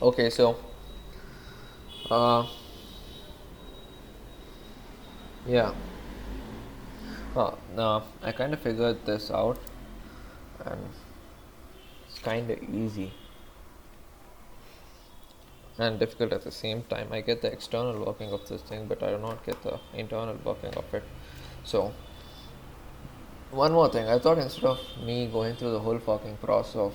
Okay, so uh, yeah, I kind of figured this out, and it's kind of easy and difficult at the same time. I get the external working of this thing, but I do not get the internal working of it. So, one more thing, I thought instead of me going through the whole fucking process of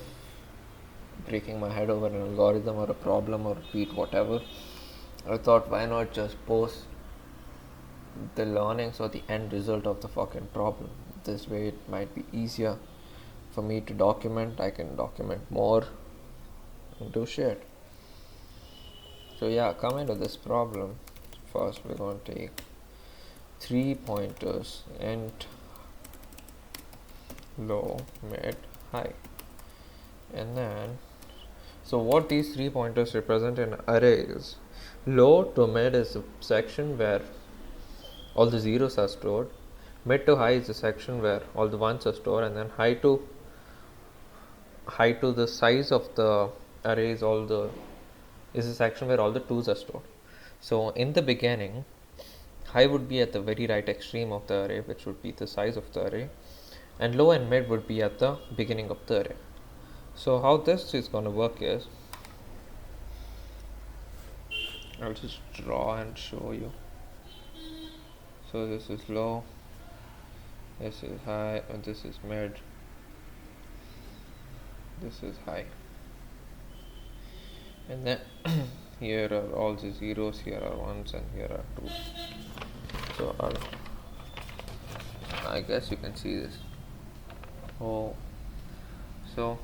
breaking my head over an algorithm or a problem or beat whatever, I thought why not just post the learnings or the end result of the fucking problem. This way it might be easier for me to document. I can document more and do shit. So yeah, coming to this problem, first we're going to take 3 pointers: int, low, mid, high. And then, so what these 3 pointers represent in array is, low to mid is the section where all the zeros are stored, mid to high is the section where all the ones are stored, and then high to the size of the array is the section where all the twos are stored. So in the beginning, high would be at the very right extreme of the array, which would be the size of the array, and low and mid would be at the beginning of the array. So how this is going to work is, I'll just draw and show you. So this is low, this is high, and this is mid, this is high. And then here are all the zeros, here are ones, and here are twos. So I guess you can see this. So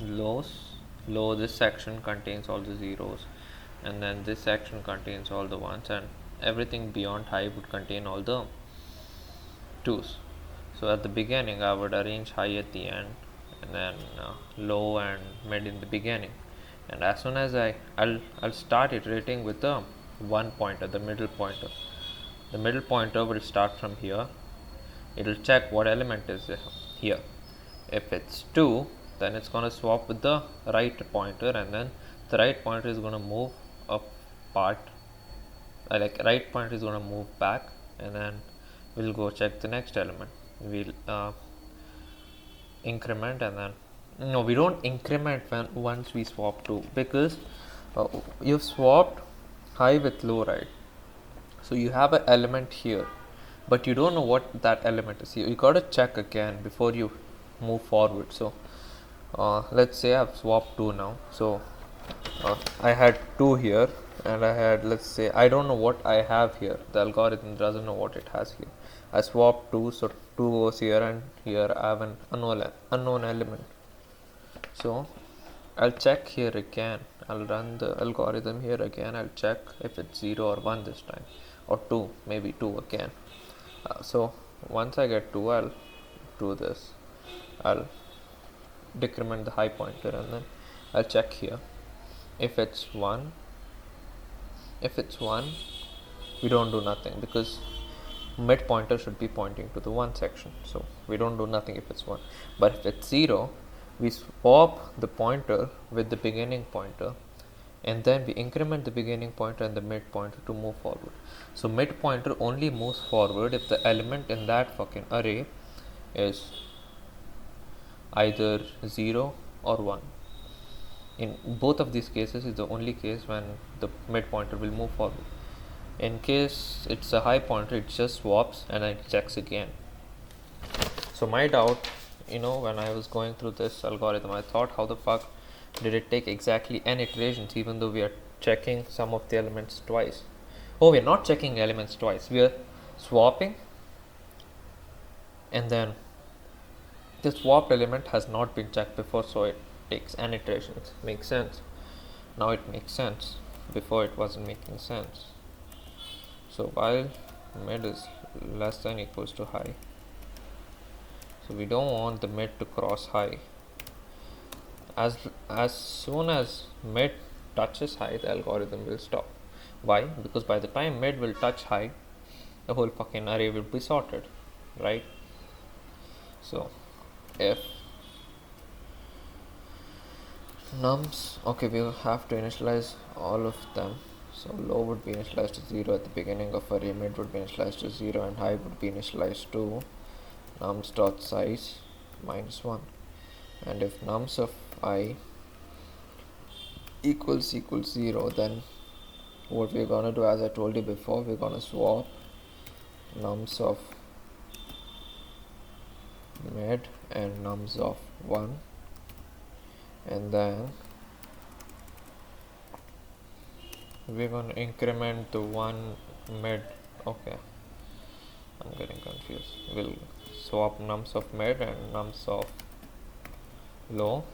low, this section contains all the zeros, and then this section contains all the ones, and everything beyond high would contain all the twos. So at the beginning I would arrange high at the end, and then low and mid in the beginning. And as soon as I'll start iterating with the one pointer, the middle pointer. The middle pointer will start from here. It'll check what element is here. If it's 2, then it's going to swap with the right pointer, and then the right pointer is going to move apart. Right pointer is going to move back, and then we'll go check the next element. We'll increment, and then no, we don't increment once we swap 2, because you've swapped high with low, right? So you have an element here, but you don't know what that element is. You got to check again before you move forward. So let's say I've swapped 2 now. So I had 2 here, and I had, let's say, I don't know what I have here. The algorithm doesn't know what it has here. I swapped 2, so 2 goes here, and here I have an unknown element. So I'll check here again. I'll run the algorithm here again. I'll check if it's 0 or 1 this time, or 2, maybe 2 again. So once I get 2, I'll do this. I'll decrement the high pointer, and then I'll check here. If it's 1, we don't do nothing, because mid pointer should be pointing to the 1 section. So we don't do nothing if it's 1. But if it's 0, we swap the pointer with the beginning pointer, and then we increment the beginning pointer and the mid pointer to move forward. So mid pointer only moves forward if the element in that fucking array is either 0 or 1. In both of these cases is the only case when the mid pointer will move forward. In case it's a high pointer, it just swaps and it checks again. So my doubt, when I was going through this algorithm, I thought, how the fuck did it take exactly n iterations, even though we are checking some of the elements twice? Oh, we're not checking elements twice. We are swapping, and then the swapped element has not been checked before, so it takes n iterations. Makes sense. Now it makes sense. Before it wasn't making sense. So while mid is less than equals to high, so we don't want the mid to cross high. As soon as mid touches high, the algorithm will stop. Why? Because by the time mid will touch high, the whole fucking array will be sorted, right? So if nums, okay, we have to initialize all of them. So low would be initialized to 0 at the beginning of array, mid would be initialized to 0, and high would be initialized to nums dot size minus 1. And if nums of I equals 0, then what we're gonna do, as I told you before, we're gonna swap nums of mid and nums of 1, and then we're going to increment the one mid. Okay, I'm getting confused. We'll swap nums of mid and nums of low.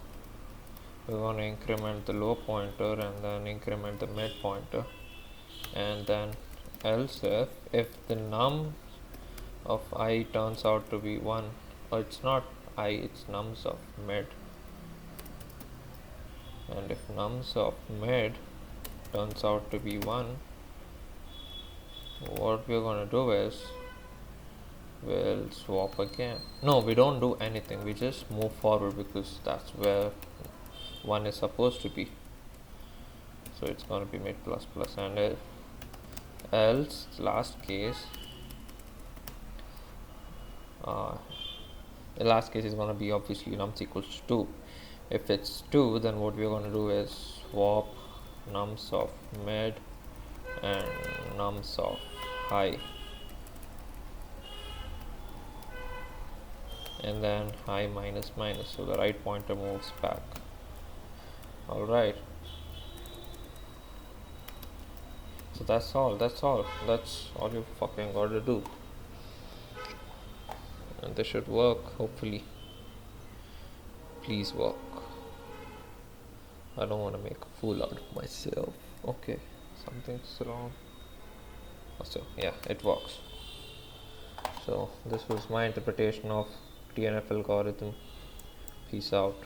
We're going to increment the low pointer and then increment the mid pointer, and then else if the num of I turns out to be 1, or it's not I, it's nums of mid, and if nums of mid turns out to be 1, what we're going to do is we'll swap again. No, we don't do anything, we just move forward because that's where 1 is supposed to be. So it's going to be mid plus plus, and else last case, the last case is going to be obviously nums equals to 2. If it's 2, then what we're going to do is swap nums of mid and nums of high, and then high minus minus, so the right pointer moves back. Alright, so that's all you fucking gotta do, and this should work, hopefully. Please work. I don't want to make a fool out of myself. Okay, something's wrong. So yeah, it works. So this was my interpretation of DNF algorithm. Peace out.